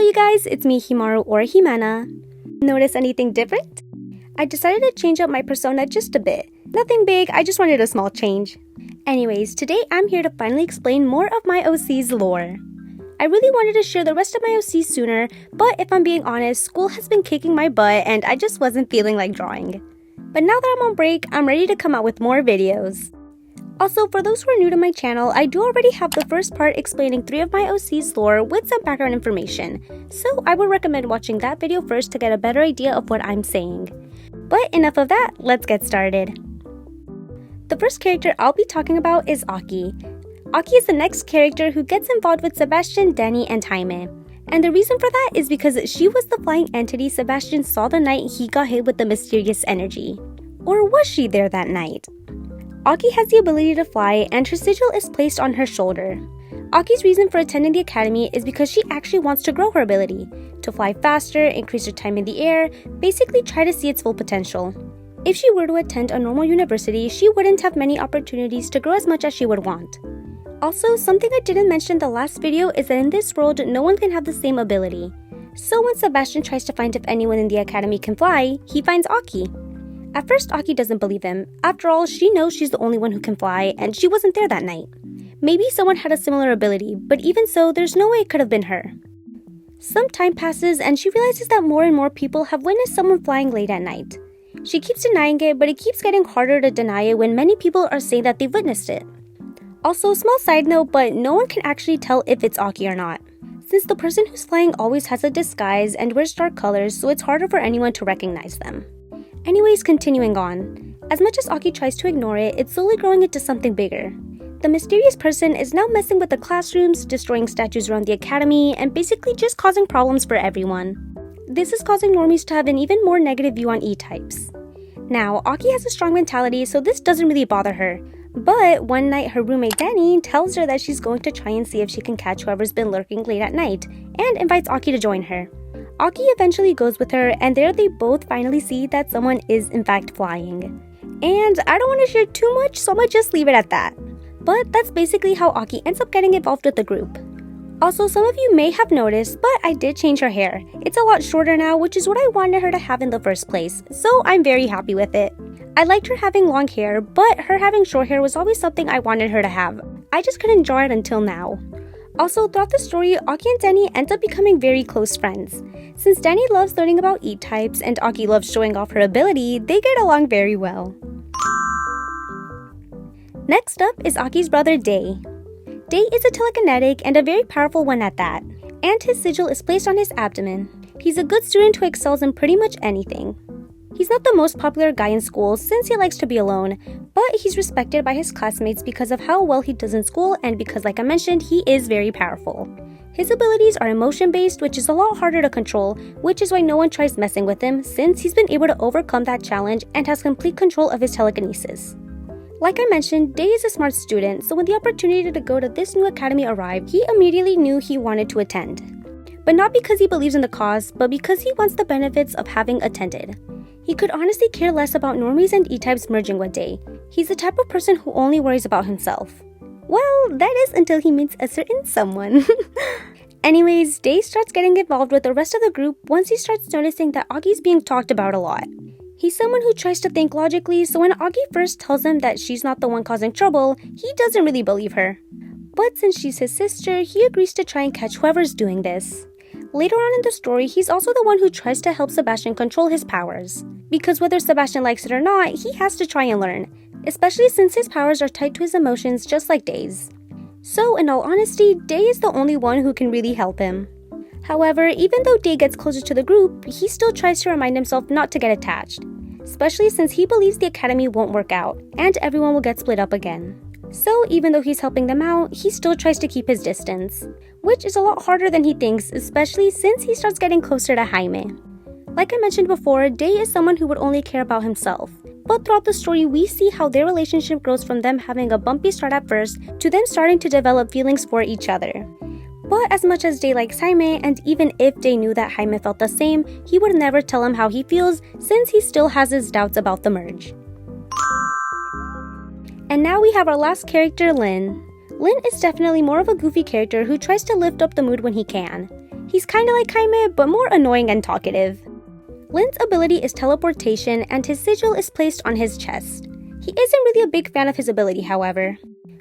you guys, it's me Ximarru or Jimena. Notice anything different? I decided to change up my persona just a bit. Nothing big, I just wanted a small change. Anyways, today I'm here to finally explain more of my OC's lore. I really wanted to share the rest of my OC sooner, but if I'm being honest, school has been kicking my butt and I just wasn't feeling like drawing. But now that I'm on break, I'm ready to come out with more videos. Also, for those who are new to my channel, I do already have the first part explaining 3 of my OC's lore with some background information, so I would recommend watching that video first to get a better idea of what I'm saying. But enough of that, let's get started. The first character I'll be talking about is Aki. Aki is the next character who gets involved with Sebastian, Danny, and Jaime. And the reason for that is because she was the flying entity Sebastian saw the night he got hit with the mysterious energy. Or was she there that night? Aki has the ability to fly, and her sigil is placed on her shoulder. Aki's reason for attending the academy is because she actually wants to grow her ability, to fly faster, increase her time in the air, basically try to see its full potential. If she were to attend a normal university, she wouldn't have many opportunities to grow as much as she would want. Also, something I didn't mention in the last video is that in this world, no one can have the same ability. So when Sebastian tries to find if anyone in the academy can fly, he finds Aki. At first, Aki doesn't believe him. After all, she knows she's the only one who can fly, and she wasn't there that night. Maybe someone had a similar ability, but even so, there's no way it could have been her. Some time passes, and she realizes that more and more people have witnessed someone flying late at night. She keeps denying it, but it keeps getting harder to deny it when many people are saying that they've witnessed it. Also, small side note, but no one can actually tell if it's Aki or not, since the person who's flying always has a disguise and wears dark colors, so it's harder for anyone to recognize them. Anyways, continuing on. As much as Aki tries to ignore it, it's slowly growing into something bigger. The mysterious person is now messing with the classrooms, destroying statues around the academy, and basically just causing problems for everyone. This is causing normies to have an even more negative view on E-types. Now, Aki has a strong mentality, so this doesn't really bother her. But one night, her roommate Danny tells her that she's going to try and see if she can catch whoever's been lurking late at night, and invites Aki to join her. Aki eventually goes with her, and there they both finally see that someone is in fact flying. And I don't want to share too much, so I might just leave it at that. But that's basically how Aki ends up getting involved with the group. Also, some of you may have noticed, but I did change her hair. It's a lot shorter now, which is what I wanted her to have in the first place, so I'm very happy with it. I liked her having long hair, but her having short hair was always something I wanted her to have. I just couldn't draw it until now. Also, throughout the story, Aki and Danny end up becoming very close friends. Since Danny loves learning about E-types and Aki loves showing off her ability, they get along very well. Next up is Aki's brother Day. Day is a telekinetic and a very powerful one at that, and his sigil is placed on his abdomen. He's a good student who excels in pretty much anything. He's not the most popular guy in school since he likes to be alone, but he's respected by his classmates because of how well he does in school and because, like I mentioned, he is very powerful. His abilities are emotion-based, which is a lot harder to control, which is why no one tries messing with him since he's been able to overcome that challenge and has complete control of his telekinesis. Like I mentioned, Day is a smart student, so when the opportunity to go to this new academy arrived, he immediately knew he wanted to attend. But not because he believes in the cause, but because he wants the benefits of having attended. He could honestly care less about normies and E-types merging one day. He's the type of person who only worries about himself. Well, that is until he meets a certain someone. Anyways, Day starts getting involved with the rest of the group once he starts noticing that Aki's being talked about a lot. He's someone who tries to think logically, so when Aki first tells him that she's not the one causing trouble, he doesn't really believe her. But since she's his sister, he agrees to try and catch whoever's doing this. Later on in the story, he's also the one who tries to help Sebastian control his powers. Because whether Sebastian likes it or not, he has to try and learn, especially since his powers are tied to his emotions just like Day's. So in all honesty, Day is the only one who can really help him. However, even though Day gets closer to the group, he still tries to remind himself not to get attached, especially since he believes the academy won't work out, and everyone will get split up again. So even though he's helping them out, he still tries to keep his distance, which is a lot harder than he thinks, especially since he starts getting closer to Jaime. Like I mentioned before, Day is someone who would only care about himself, but throughout the story we see how their relationship grows from them having a bumpy start at first to them starting to develop feelings for each other. But as much as Day likes Jaime, and even if Day knew that Jaime felt the same, he would never tell him how he feels since he still has his doubts about the merge. And now we have our last character, Lin. Lin is definitely more of a goofy character who tries to lift up the mood when he can. He's kinda like Jaime, but more annoying and talkative. Lin's ability is teleportation, and his sigil is placed on his chest. He isn't really a big fan of his ability, however.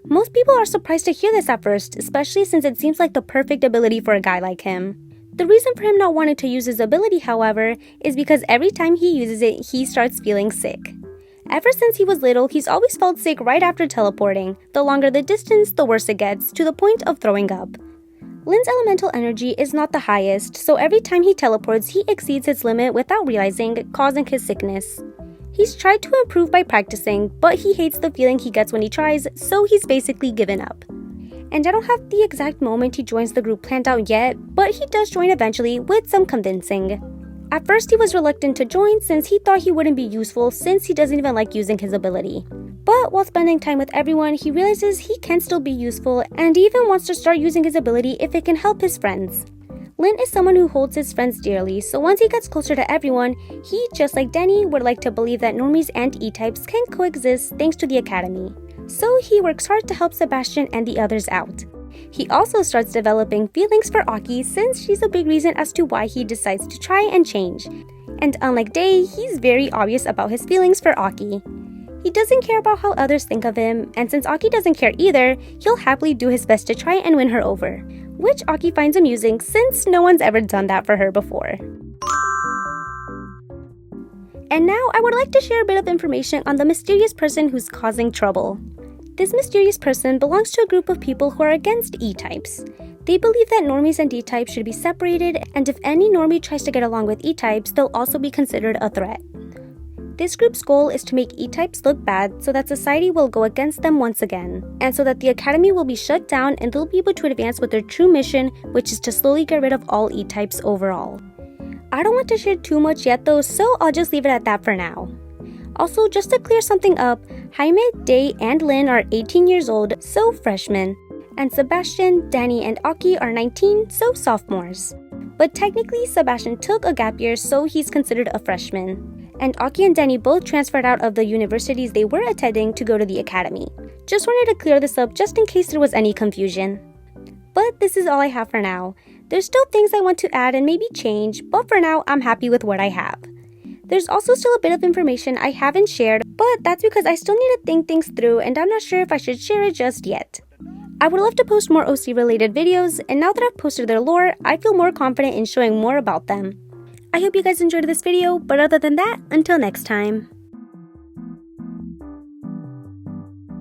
Most people are surprised to hear this at first, especially since it seems like the perfect ability for a guy like him. The reason for him not wanting to use his ability, however, is because every time he uses it, he starts feeling sick. Ever since he was little, he's always felt sick right after teleporting. The longer the distance, the worse it gets, to the point of throwing up. Lin's elemental energy is not the highest, so every time he teleports, he exceeds his limit without realizing, causing his sickness. He's tried to improve by practicing, but he hates the feeling he gets when he tries, so he's basically given up. And I don't have the exact moment he joins the group planned out yet, but he does join eventually with some convincing. At first he was reluctant to join since he thought he wouldn't be useful since he doesn't even like using his ability. But while spending time with everyone, he realizes he can still be useful and even wants to start using his ability if it can help his friends. Lin is someone who holds his friends dearly, so once he gets closer to everyone, he, just like Danny, would like to believe that normies and E-types can coexist thanks to the Academy. So he works hard to help Sebastian and the others out. He also starts developing feelings for Aki since she's a big reason as to why he decides to try and change. And unlike Day, he's very obvious about his feelings for Aki. He doesn't care about how others think of him, and since Aki doesn't care either, he'll happily do his best to try and win her over, which Aki finds amusing since no one's ever done that for her before. And now I would like to share a bit of information on the mysterious person who's causing trouble. This mysterious person belongs to a group of people who are against E-types. They believe that normies and D-types should be separated, and if any normie tries to get along with E-types, they'll also be considered a threat. This group's goal is to make E-types look bad so that society will go against them once again, and so that the Academy will be shut down and they'll be able to advance with their true mission, which is to slowly get rid of all E-types overall. I don't want to share too much yet though, so I'll just leave it at that for now. Also, just to clear something up, Jaime, Day, and Lin are 18 years old, so freshmen, and Sebastian, Danny, and Aki are 19, so sophomores. But technically, Sebastian took a gap year, so he's considered a freshman. And Aki and Danny both transferred out of the universities they were attending to go to the Academy. Just wanted to clear this up just in case there was any confusion. But this is all I have for now. There's still things I want to add and maybe change, but for now, I'm happy with what I have. There's also still a bit of information I haven't shared, but that's because I still need to think things through and I'm not sure if I should share it just yet. I would love to post more OC related videos, and now that I've posted their lore, I feel more confident in showing more about them. I hope you guys enjoyed this video, but other than that, until next time.